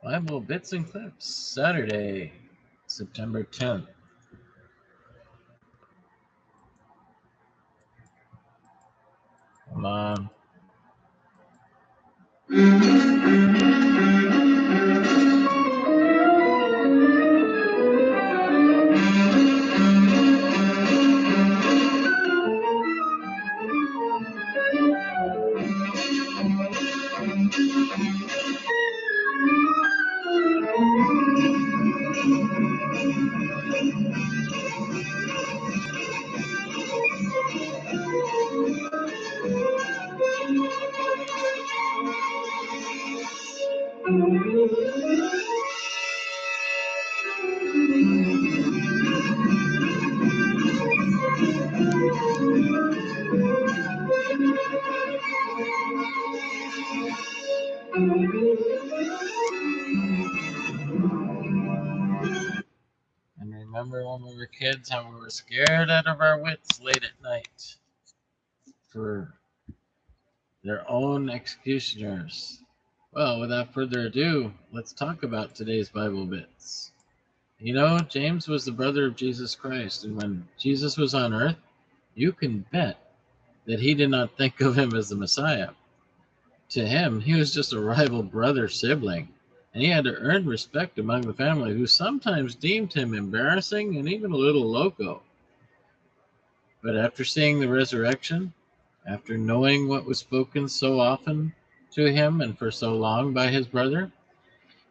Bible Bits and Clips, Saturday, September 10th. Come on. And remember when we were kids how we were scared out of our wits late at night for their own executioners. Well, without further ado, let's talk about today's Bible bits. You know, James was the brother of Jesus Christ, and when Jesus was on earth, you can bet that he did not think of him as the Messiah. To him, he was just a rival brother sibling, and he had to earn respect among the family, who sometimes deemed him embarrassing and even a little loco. But after seeing the resurrection, after knowing what was spoken so often to him and for so long by his brother,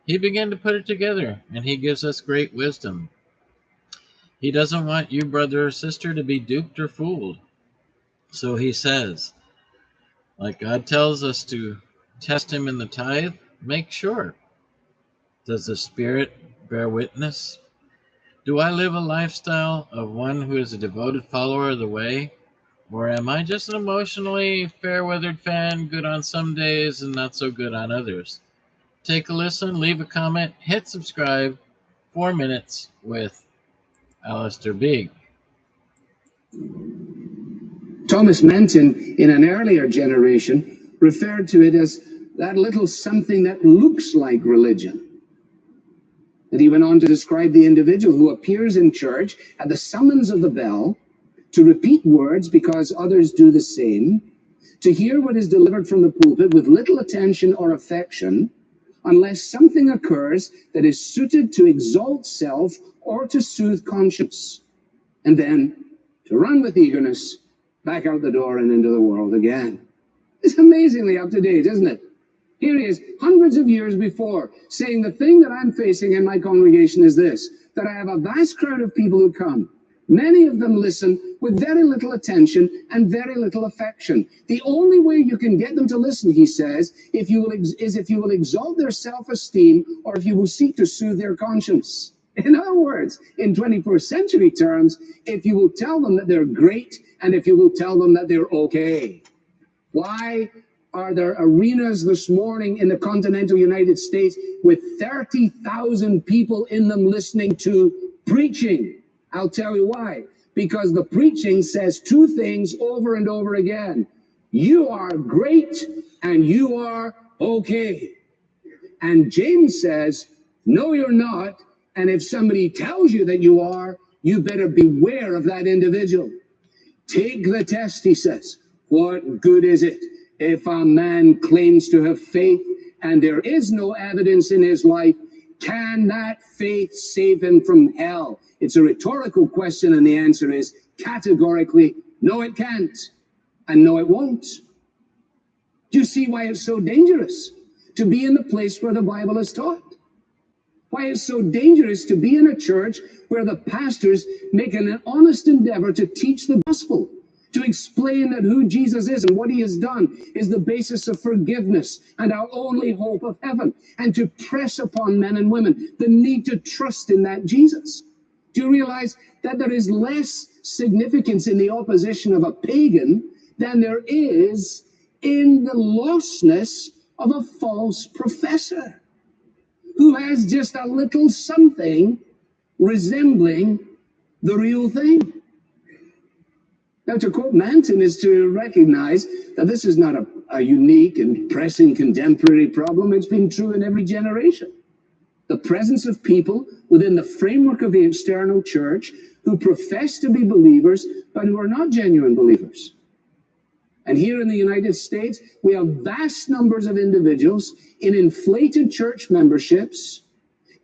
he began to put it together, and he gives us great wisdom. He doesn't want you, brother or sister, to be duped or fooled. So he says, like God tells us to test him in the tithe, make sure. Does the Spirit bear witness? Do I live a lifestyle of one who is a devoted follower of the way? Or am I just an emotionally fair-weathered fan, good on some days and not so good on others? Take a listen, leave a comment, hit subscribe. 4 minutes with Alistair Begg. Thomas Manton, in an earlier generation, referred to it as that little something that looks like religion. And he went on to describe the individual who appears in church at the summons of the bell, to repeat words because others do the same, to hear what is delivered from the pulpit with little attention or affection, unless something occurs that is suited to exalt self or to soothe conscience, and then to run with eagerness back out the door and into the world again. It's amazingly up to date, isn't it? Here he is, hundreds of years before, saying the thing that I'm facing in my congregation is this, that I have a vast crowd of people who come. Many of them listen with very little attention and very little affection. The only way you can get them to listen, he says, if you will exalt their self-esteem or if you will seek to soothe their conscience. In other words, in 21st century terms, if you will tell them that they're great and if you will tell them that they're okay. Why are there arenas this morning in the continental United States with 30,000 people in them listening to preaching? I'll tell you why. Because the preaching says two things over and over again. You are great and you are okay. And James says, no, you're not. And if somebody tells you that you are, you better beware of that individual. Take the test, he says. What good is it if a man claims to have faith and there is no evidence in his life? Can that faith save him from hell? It's a rhetorical question, and the answer is categorically, no, it can't, and no, it won't. Do you see why it's so dangerous to be in the place where the Bible is taught? Why it's so dangerous to be in a church where the pastors make an honest endeavor to teach the gospel, to explain that who Jesus is and what he has done is the basis of forgiveness and our only hope of heaven, and to press upon men and women the need to trust in that Jesus. Do you realize that there is less significance in the opposition of a pagan than there is in the lostness of a false professor who has just a little something resembling the real thing? Now, to quote Manton is to recognize that this is not a unique and pressing contemporary problem. It's been true in every generation. the presence of people within the framework of the external church who profess to be believers, but who are not genuine believers. And here in the United States, we have vast numbers of individuals in inflated church memberships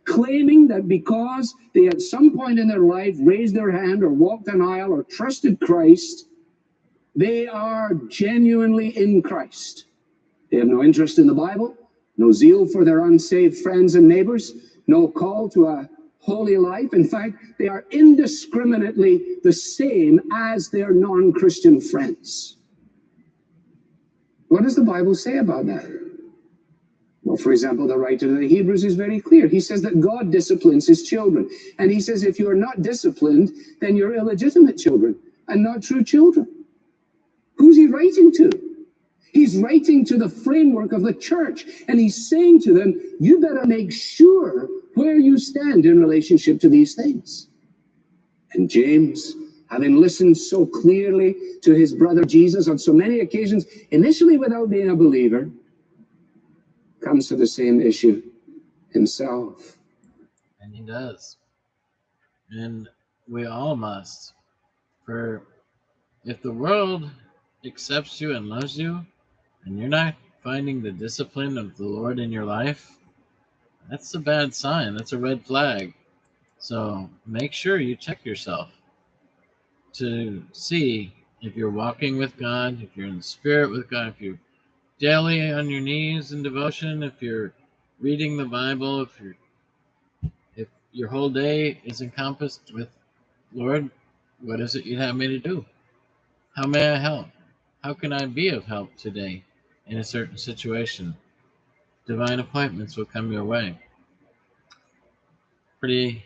claiming that because they at some point in their life raised their hand or walked an aisle or trusted Christ, they are genuinely in Christ. They have no interest in the Bible, no zeal for their unsaved friends and neighbors, no call to a holy life. In fact, they are indiscriminately the same as their non-Christian friends. What does the Bible say about that? Well, for example, the writer to the Hebrews is very clear. He says that God disciplines his children. And he says if you are not disciplined, then you're illegitimate children and not true children. Who's he writing to? He's writing to the framework of the church. And he's saying to them, you better make sure where you stand in relationship to these things. And James, having listened so clearly to his brother Jesus on so many occasions, initially without being a believer, comes to the same issue himself. And he does. And we all must. For if the world accepts you and loves you, and you're not finding the discipline of the Lord in your life, that's a bad sign. That's a red flag. So make sure you check yourself to see if you're walking with God, if you're in the Spirit with God, if you're daily on your knees in devotion, if you're reading the Bible, if your whole day is encompassed with, Lord, what is it you'd have me to do? How may I help? How can I be of help today in a certain situation? Divine appointments will come your way. Pretty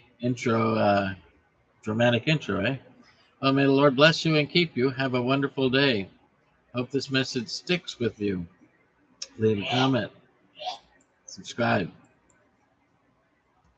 dramatic intro, eh? Well, may the Lord bless you and keep you. Have a wonderful day. Hope this message sticks with you. Leave a comment. Subscribe.